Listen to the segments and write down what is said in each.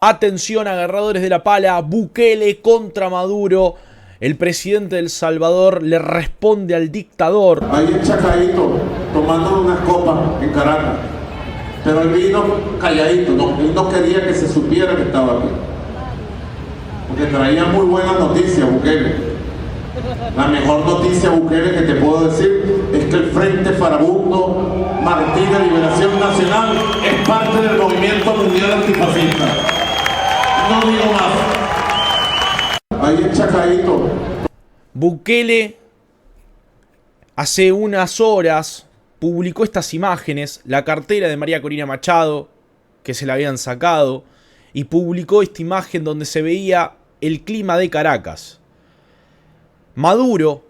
Atención, agarradores de la pala, Bukele contra Maduro. El presidente de El Salvador le responde al dictador. Ahí el Chacadito, tomando unas copas en Caracas. Pero él vino calladito, él no quería que se supiera que estaba aquí. Porque traía muy buenas noticias, Bukele. La mejor noticia, Bukele, que te puedo decir es que el Frente Farabundo Martí de Liberación Nacional es parte del movimiento mundial antifascista. No digo más. Ahí el Chacadito. Bukele hace unas horas publicó estas imágenes, la cartera de María Corina Machado, que se la habían sacado, y publicó esta imagen donde se veía el clima de Caracas. Maduro,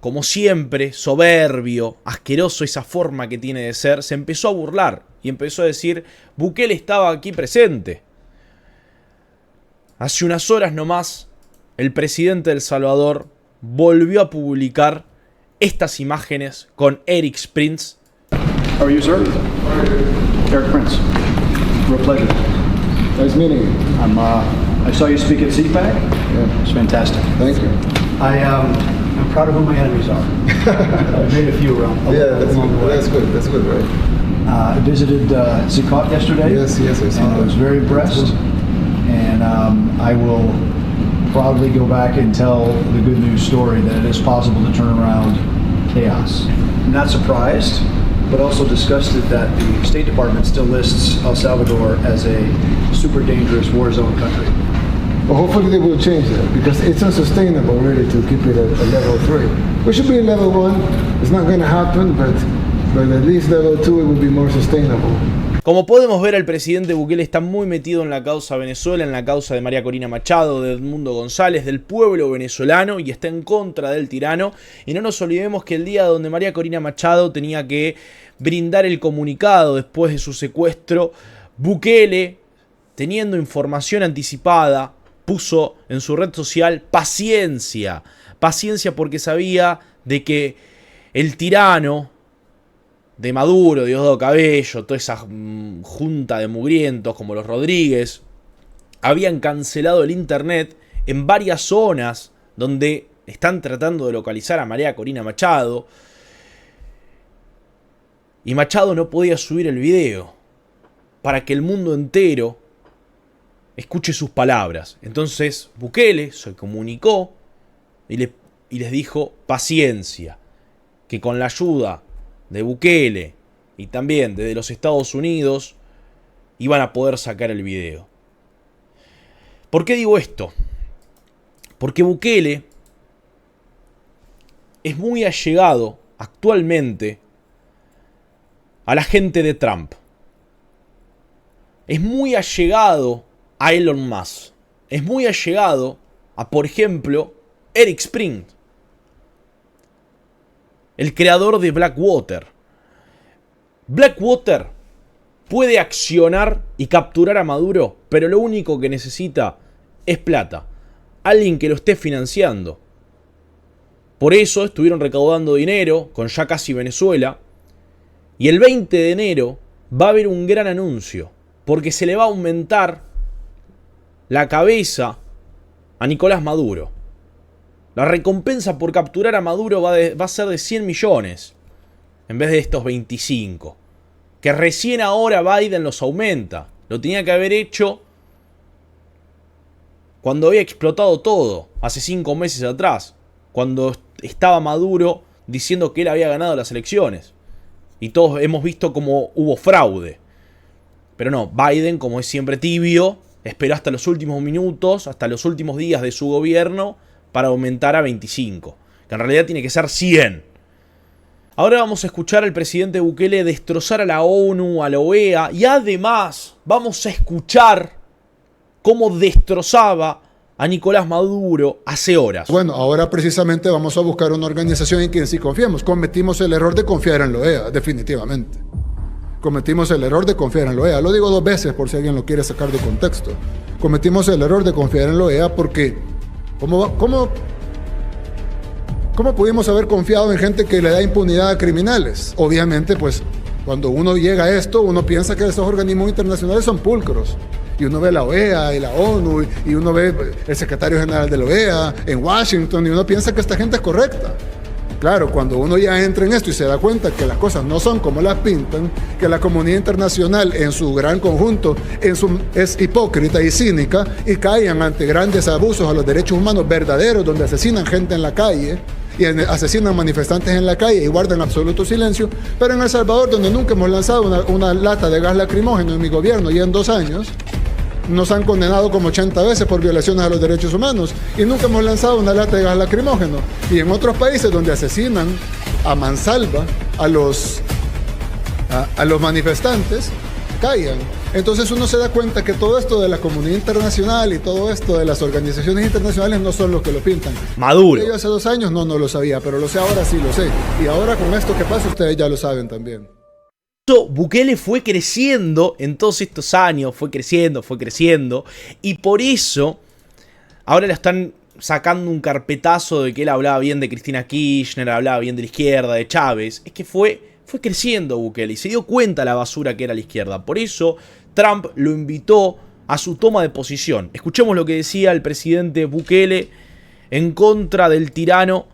como siempre, soberbio, asqueroso esa forma que tiene de ser, se empezó a burlar y empezó a decir: Bukele estaba aquí presente. Hace unas horas nomás, el presidente de El Salvador volvió a publicar estas imágenes con Eric Prince. How are you, sir? Eric Prince. Real pleasure. Nice meeting you. I saw you speak at CPAC. Yeah. It's fantastic. Thank you. I'm proud of who my enemies are. I've made a few around. Yeah, that's good. That's good, right? I visited Zikot yesterday. Yes, I saw and that. I was very impressed. And I will proudly go back and tell the good news story that it is possible to turn around chaos. Not surprised, but also disgusted that the State Department still lists El Salvador as a super dangerous war zone country. Well, hopefully they will change that because it's unsustainable really to keep it at level 3. We should be in level 1. It's not going to happen, but at least level 2 it will be more sustainable. Como podemos ver, el presidente Bukele está muy metido en la causa Venezuela, en la causa de María Corina Machado, de Edmundo González, del pueblo venezolano, y está en contra del tirano. Y no nos olvidemos que el día donde María Corina Machado tenía que brindar el comunicado después de su secuestro, Bukele, teniendo información anticipada, puso en su red social paciencia. Paciencia porque sabía de que el tirano de Maduro, Diosdado Cabello, toda esa junta de mugrientos como los Rodríguez, habían cancelado el internet en varias zonas donde están tratando de localizar a María Corina Machado. Y Machado no podía subir el video para que el mundo entero escuche sus palabras. Entonces Bukele se comunicó y les dijo paciencia, que con la ayuda de Bukele y también desde los Estados Unidos iban a poder sacar el video. ¿Por qué digo esto? Porque Bukele es muy allegado actualmente a la gente de Trump. Es muy allegado a Elon Musk. Es muy allegado a, por ejemplo, Eric Prince, el creador de Blackwater. Blackwater puede accionar y capturar a Maduro, pero lo único que necesita es plata. Alguien que lo esté financiando. Por eso estuvieron recaudando dinero con ya casi Venezuela. Y el 20 de enero va a haber un gran anuncio, porque se le va a aumentar la cabeza a Nicolás Maduro. La recompensa por capturar a Maduro va a ser de 100 millones en vez de estos 25. Que recién ahora Biden los aumenta. Lo tenía que haber hecho cuando había explotado todo, hace 5 meses atrás. Cuando estaba Maduro diciendo que él había ganado las elecciones. Y todos hemos visto cómo hubo fraude. Pero no, Biden, como es siempre tibio, esperó hasta los últimos minutos, hasta los últimos días de su gobierno, para aumentar a 25, que en realidad tiene que ser 100. Ahora vamos a escuchar al presidente Bukele destrozar a la ONU, a la OEA, y además vamos a escuchar cómo destrozaba a Nicolás Maduro hace horas. Bueno, ahora precisamente vamos a buscar una organización en quien sí confiemos. Cometimos el error de confiar en la OEA, definitivamente. Cometimos el error de confiar en la OEA. Lo digo 2 veces por si alguien lo quiere sacar de contexto. Cometimos el error de confiar en la OEA porque ¿Cómo pudimos haber confiado en gente que le da impunidad a criminales? Obviamente, pues, cuando uno llega a esto, uno piensa que esos organismos internacionales son pulcros. Y uno ve la OEA y la ONU y uno ve el secretario general de la OEA en Washington y uno piensa que esta gente es correcta. Claro, cuando uno ya entra en esto y se da cuenta que las cosas no son como las pintan, que la comunidad internacional en su gran conjunto es hipócrita y cínica y caen ante grandes abusos a los derechos humanos verdaderos, donde asesinan gente en la calle y asesinan manifestantes en la calle y guardan absoluto silencio, pero en El Salvador, donde nunca hemos lanzado una lata de gas lacrimógeno en mi gobierno y en 2 años, nos han condenado como 80 veces por violaciones a los derechos humanos y nunca hemos lanzado una lata de gas lacrimógeno. Y en otros países donde asesinan a mansalva a los manifestantes, callan. Entonces uno se da cuenta que todo esto de la comunidad internacional y todo esto de las organizaciones internacionales no son los que lo pintan. Maduro. Yo hace 2 años no lo sabía, pero lo sé ahora, sí lo sé. Y ahora con esto que pasa ustedes ya lo saben también. Bukele fue creciendo en todos estos años, fue creciendo, y por eso ahora le están sacando un carpetazo de que él hablaba bien de Cristina Kirchner, hablaba bien de la izquierda, de Chávez. Es que fue creciendo Bukele y se dio cuenta la basura que era la izquierda. Por eso Trump lo invitó a su toma de posición. Escuchemos lo que decía el presidente Bukele en contra del tirano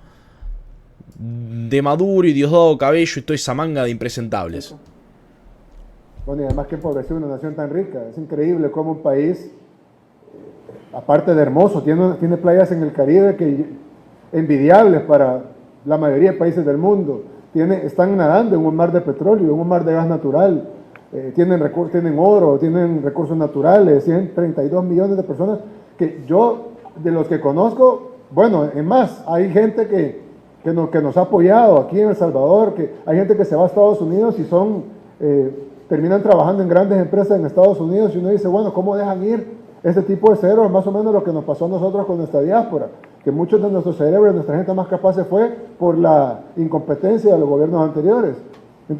de Maduro y Diosdado Cabello y toda esa manga de impresentables. Bueno, y además que empobreció una nación tan rica. Es increíble cómo un país, aparte de hermoso, tiene playas en el Caribe que envidiables para la mayoría de países del mundo. Están nadando en un mar de petróleo, en un mar de gas natural. Tienen oro, tienen recursos naturales, tienen 32 millones de personas que yo, de los que conozco, bueno, es más, hay gente que nos ha apoyado aquí en El Salvador, que hay gente que se va a Estados Unidos y terminan trabajando en grandes empresas en Estados Unidos y uno dice, bueno, ¿cómo dejan ir este tipo de cerebros? Más o menos lo que nos pasó a nosotros con nuestra diáspora, que muchos de nuestros cerebros, nuestra gente más capaz se fue por la incompetencia de los gobiernos anteriores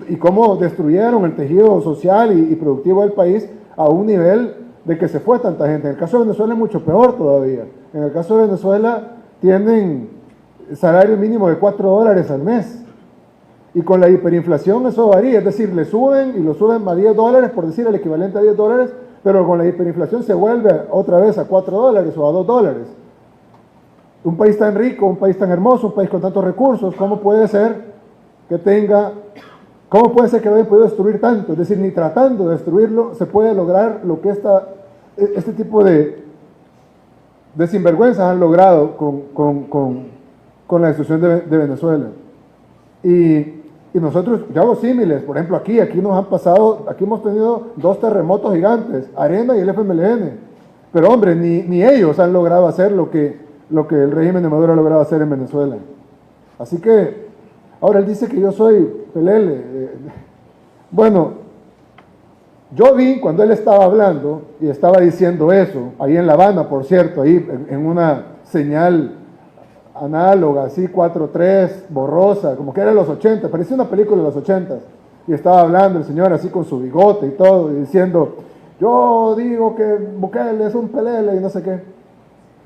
y cómo destruyeron el tejido social y productivo del país a un nivel de que se fue tanta gente. En el caso de Venezuela es mucho peor todavía. En el caso de Venezuela tienen salario mínimo de $4 al mes. Y con la hiperinflación eso varía, es decir, le suben y lo suben a $10, por decir el equivalente a $10, pero con la hiperinflación se vuelve otra vez a $4 o a $2. Un país tan rico, un país tan hermoso, un país con tantos recursos, ¿cómo puede ser que lo haya podido destruir tanto? Es decir, ni tratando de destruirlo se puede lograr lo que este tipo de sinvergüenzas han logrado con la destrucción de Venezuela. Y nosotros, yo hago símiles, por ejemplo, aquí hemos tenido 2 terremotos gigantes, Arena y el FMLN, pero hombre, ni ellos han logrado hacer lo que el régimen de Maduro ha logrado hacer en Venezuela. Así que, ahora él dice que yo soy pelele. Bueno, yo vi cuando él estaba hablando y estaba diciendo eso, ahí en La Habana, por cierto, ahí en una señal análoga, así 4:3, borrosa, como que era de los 80, parecía una película de los 80, y estaba hablando el señor así con su bigote y todo, y diciendo, yo digo que Bukele es un pelele y no sé qué.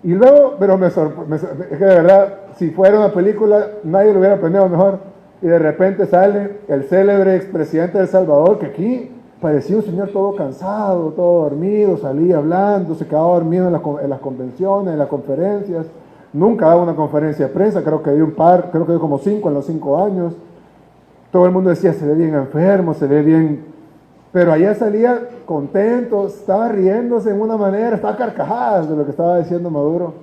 Y luego, pero es que de verdad, si fuera una película, nadie lo hubiera aprendido mejor, y de repente sale el célebre expresidente de El Salvador, que aquí parecía un señor todo cansado, todo dormido, salía hablando, se quedaba dormido en las convenciones, en las conferencias. Nunca daba una conferencia de prensa, creo que dio como 5 en los 5 años. Todo el mundo decía, se ve bien enfermo, se ve bien. Pero allá salía contento, estaba riéndose en una manera, estaba a carcajadas de lo que estaba diciendo Maduro.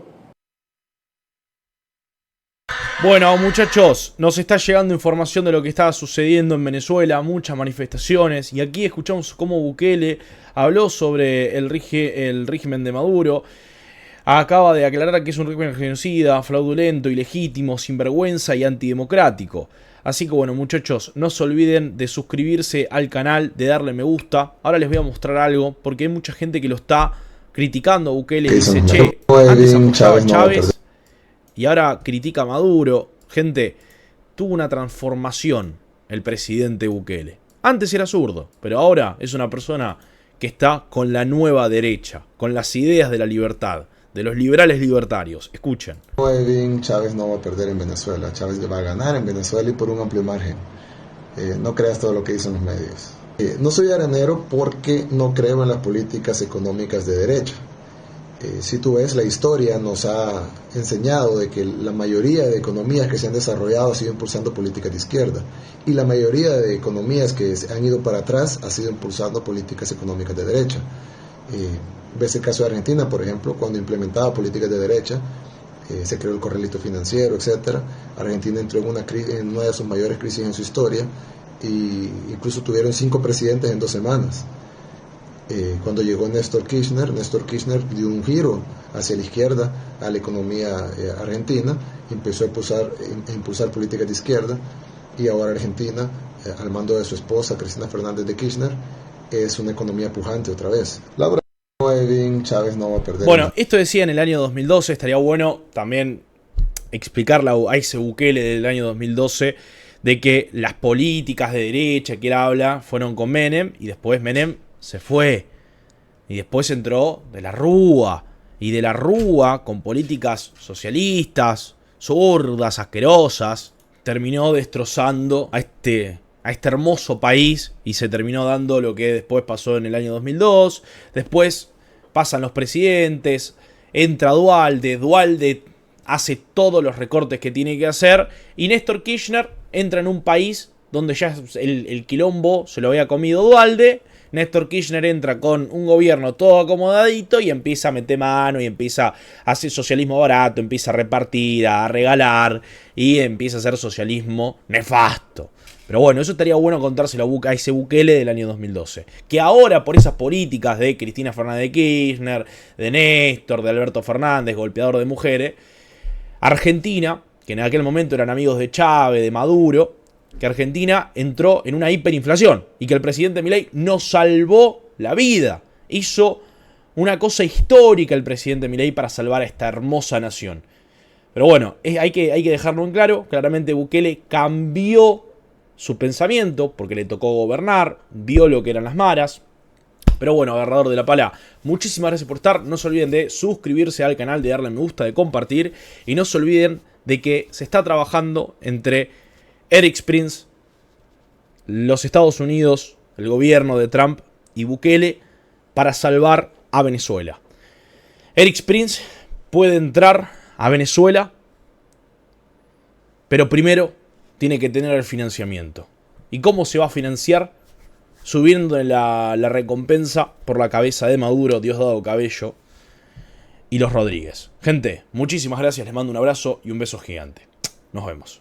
Bueno, muchachos, nos está llegando información de lo que estaba sucediendo en Venezuela, muchas manifestaciones, y aquí escuchamos cómo Bukele habló sobre el régimen de Maduro. Acaba de aclarar que es un régimen genocida, fraudulento, ilegítimo, sinvergüenza y antidemocrático. Así que bueno, muchachos, no se olviden de suscribirse al canal, de darle me gusta. Ahora les voy a mostrar algo, porque hay mucha gente que lo está criticando a Bukele y dice, che, antes apoyaba a Chávez y ahora critica a Maduro. Gente, tuvo una transformación el presidente Bukele. Antes era zurdo, pero ahora es una persona que está con la nueva derecha, con las ideas de la libertad, de los liberales libertarios. Escuchen. Chávez no va a perder en Venezuela. Chávez va a ganar en Venezuela y por un amplio margen. No creas todo lo que dicen los medios. No soy arenero porque no creo en las políticas económicas de derecha. Si tú ves, la historia nos ha enseñado de que la mayoría de economías que se han desarrollado ha sido impulsando políticas de izquierda, y la mayoría de economías que se han ido para atrás ha sido impulsando políticas económicas de derecha. Ves el caso de Argentina, por ejemplo, cuando implementaba políticas de derecha, se creó el corralito financiero, etc. Argentina entró en una de sus mayores crisis en su historia, y incluso tuvieron 5 presidentes en 2 semanas. Cuando llegó Néstor Kirchner dio un giro hacia la izquierda a la economía argentina, empezó a impulsar políticas de izquierda, y ahora Argentina, al mando de su esposa Cristina Fernández de Kirchner, es una economía pujante otra vez. Laura Chávez no va a perder. Bueno, esto decía en el año 2012, estaría bueno también explicarle a ese Bukele del año 2012 de que las políticas de derecha que él habla fueron con Menem, y después Menem se fue, y después entró de la Rúa, y de la Rúa, con políticas socialistas, zurdas, asquerosas, terminó destrozando a este hermoso país, y se terminó dando lo que después pasó en el año 2002. Después pasan los presidentes, entra Duhalde hace todos los recortes que tiene que hacer, y Néstor Kirchner entra en un país donde ya el quilombo se lo había comido Duhalde. Néstor Kirchner entra con un gobierno todo acomodadito y empieza a meter mano y empieza a hacer socialismo barato, empieza a repartir, a regalar, y empieza a hacer socialismo nefasto. Pero bueno, eso estaría bueno contárselo a ese Bukele del año 2012. Que ahora, por esas políticas de Cristina Fernández de Kirchner, de Néstor, de Alberto Fernández, golpeador de mujeres, Argentina, que en aquel momento eran amigos de Chávez, de Maduro, que Argentina entró en una hiperinflación y que el presidente Milei nos salvó la vida. Hizo una cosa histórica el presidente Milei para salvar a esta hermosa nación. Pero bueno, hay que dejarlo en claro. Claramente Bukele cambió su pensamiento porque le tocó gobernar, vio lo que eran las maras. Pero bueno, agarrador de la pala, muchísimas gracias por estar. No se olviden de suscribirse al canal, de darle me gusta, de compartir. Y no se olviden de que se está trabajando entre Eric Prince, los Estados Unidos, el gobierno de Trump y Bukele para salvar a Venezuela. Eric Prince puede entrar a Venezuela, pero primero tiene que tener el financiamiento. ¿Y cómo se va a financiar? Subiendo la recompensa por la cabeza de Maduro, Diosdado Cabello y los Rodríguez. Gente, muchísimas gracias, les mando un abrazo y un beso gigante. Nos vemos.